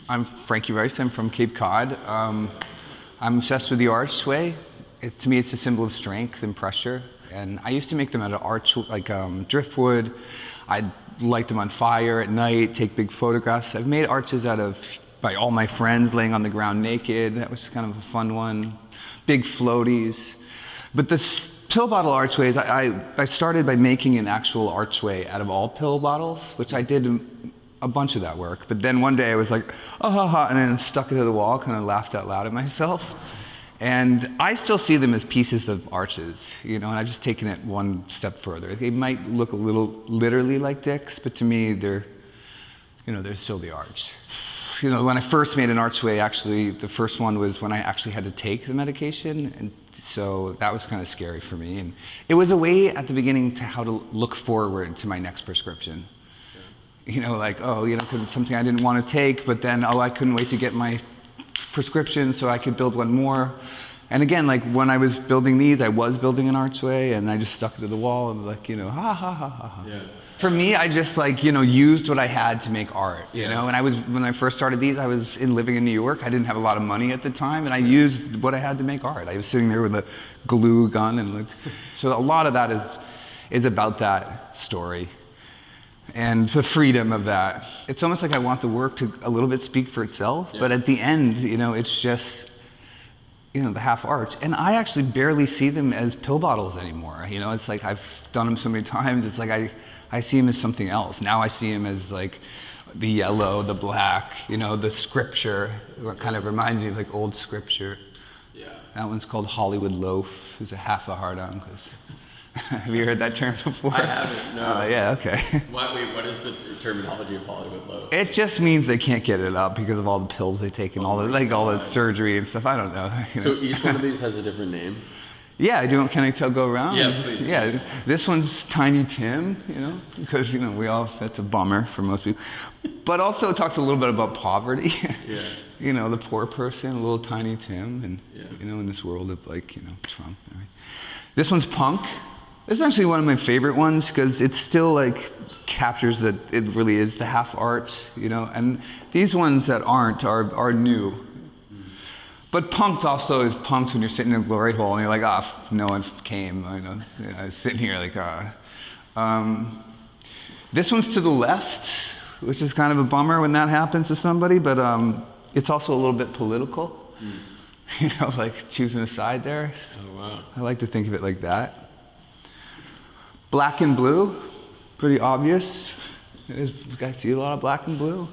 I'm Frankie Rice. I'm from Cape Cod. I'm obsessed with the archway. To me, it's a symbol of strength and pressure. And I used to make them out of driftwood. I'd light them on fire at night, take big photographs. I've made arches by all my friends laying on the ground naked. That was kind of a fun one. Big floaties. But the pill bottle archways, I started by making an actual archway out of all pill bottles, which I did a bunch of that work. But then one day I was like, oh, ha, ha, and then stuck it to the wall, kind of laughed out loud at myself. And I still see them as pieces of arches, and I've just taken it one step further. They might look a little literally like dicks, but to me, they're still the arch. When I first made an archway, actually, the first one was when I actually had to take the medication, and so that was kind of scary for me. And it was a way at the beginning to how to look forward to my next prescription. Because it's something I didn't want to take, but then, I couldn't wait to get my prescription so I could build one more. And again, when I was building these, I was building an archway, and I just stuck it to the wall and was like, ha, ha, ha, ha, ha. Yeah. For me, I just used what I had to make art, And when I first started these, I was living in New York. I didn't have a lot of money at the time, and I used what I had to make art. I was sitting there with a glue gun, and so a lot of that is about that story. And the freedom of that. It's almost like I want the work to a little bit speak for itself, but at the end, it's just, the half arch. And I actually barely see them as pill bottles anymore. It's like I've done them so many times, it's like I see them as something else. Now I see them as the yellow, the black, the scripture. It kind of reminds me of old scripture. Yeah. That one's called Hollywood loaf. It's a half a hard on, because have you heard that term before? I haven't, no. Yeah, okay. What is the terminology of Hollywood loaf? It just means they can't get it up because of all the pills they take and all the surgery and stuff. I don't know. So each one of these has a different name? Yeah, can I go around? Yeah, please. Yeah, this one's Tiny Tim, because, that's a bummer for most people. But also it talks a little bit about poverty. Yeah. The poor person, a little Tiny Tim, and, in this world of Trump. Right? This one's Punk. This is actually one of my favorite ones because it still captures that it really is the half arch, and these ones that aren't are new. But punked also is punked when you're sitting in a glory hole and you're like, no one came, I was sitting here This one's to the left, which is kind of a bummer when that happens to somebody, but it's also a little bit political, choosing a side there. Oh, wow. I like to think of it like that. Black and blue, pretty obvious. You guys see a lot of black and blue?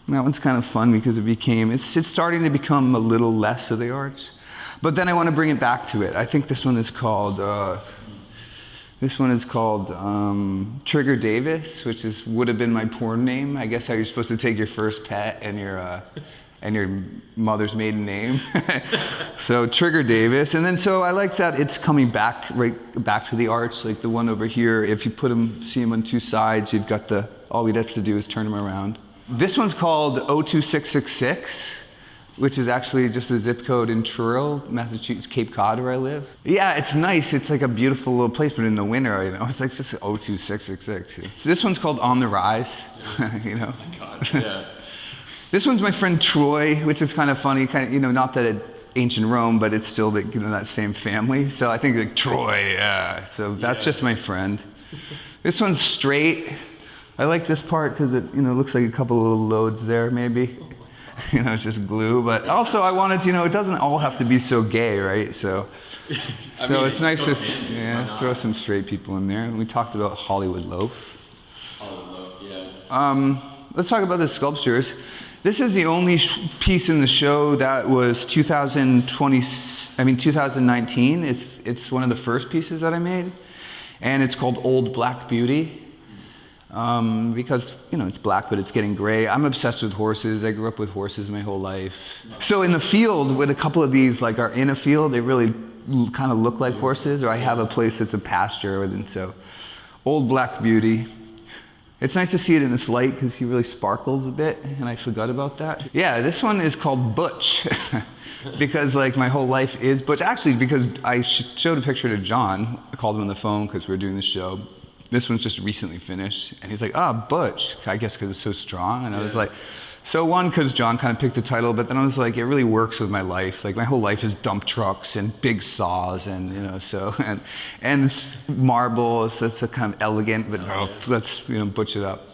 That one's kind of fun because it's starting to become a little less of the arch. But then I want to bring it back to it. I think this one is called Trigger Davis, which would have been my porn name. I guess how you're supposed to take your first pet and your mother's maiden name. So Trigger Davis. And then so I like that it's coming back to the arch, like the one over here. If you see them on two sides, you've got all we'd have to do is turn them around. This one's called 02666, which is actually just a zip code in Truro, Massachusetts, Cape Cod, where I live. Yeah, it's nice. It's like a beautiful little place, but in the winter, it's just 02666. So this one's called On the Rise, Oh my God, yeah. This one's my friend Troy, which is kind of funny. Not that it's ancient Rome, but it's still that same family. So I think Troy, yeah. So that's just my friend. This one's straight. I like this part because it looks like a couple of little loads there, maybe. It's just glue. But also I wanted to, it doesn't all have to be so gay, right? So it's nice to throw some straight people in there. And we talked about Hollywood loaf. Hollywood loaf, yeah. Let's talk about the sculptures. This is the only piece in the show that was 2019. It's one of the first pieces that I made, and it's called Old Black Beauty, because it's black, but it's getting gray. I'm obsessed with horses. I grew up with horses my whole life. So in the field, when a couple of these are in a field, they really kind of look like horses, or I have a place that's a pasture, and so Old Black Beauty. It's nice to see it in this light because he really sparkles a bit, and I forgot about that. Yeah, this one is called Butch because my whole life is Butch. Actually, because I showed a picture to John. I called him on the phone because we were doing the show. This one's just recently finished. And he's like, Butch, I guess because it's so strong. And I was Yeah. like, so one, because John kind of picked the title, but then I was like, it really works with my life. Like my whole life is dump trucks and big saws and, you know, so, and it's marble, so it's a kind of elegant, but let's, you know, butch it up.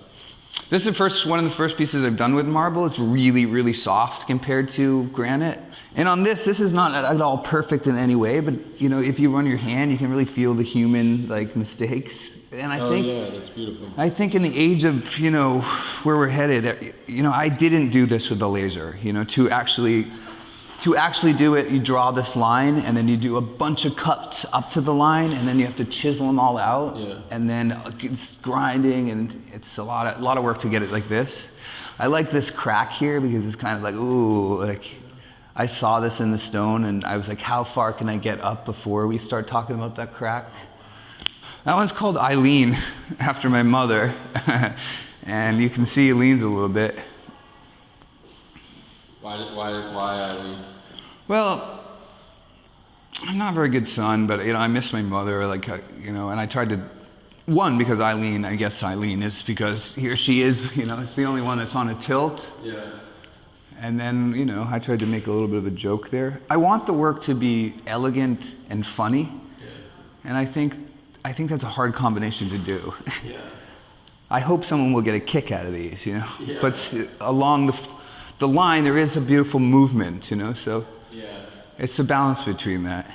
This is one of the first pieces I've done with marble. It's really, really soft compared to granite. And on this is not at all perfect in any way, but, you know, if you run your hand, you can really feel the human, like, mistakes. And I think, yeah, that's beautiful. I think in the age of, you know, where we're headed, you know, I didn't do this with the laser. You know, to actually do it, you draw this line, and then you do a bunch of cuts up to the line, and then you have to chisel them all out, Yeah. and then it's grinding, and it's a lot of work to get it like this. I like this crack here because it's kind of like, ooh, like I saw this in the stone, and I was like, how far can I get up before we start talking about that crack? That one's called Eileen, after my mother. And you can see it leans a little bit. Why Eileen? Well, I'm not a very good son, but, you know, I miss my mother, like, you know, and I tried to, one, because Eileen, I guess Eileen is because here she is, you know, it's the only one that's on a tilt. Yeah. And then, you know, I tried to make a little bit of a joke there. I want the work to be elegant and funny. Yeah. And I think that's a hard combination to do. Yeah. I hope someone will get a kick out of these, you know. Yeah. But along the line, there is a beautiful movement, you know. So Yeah. it's the balance between that.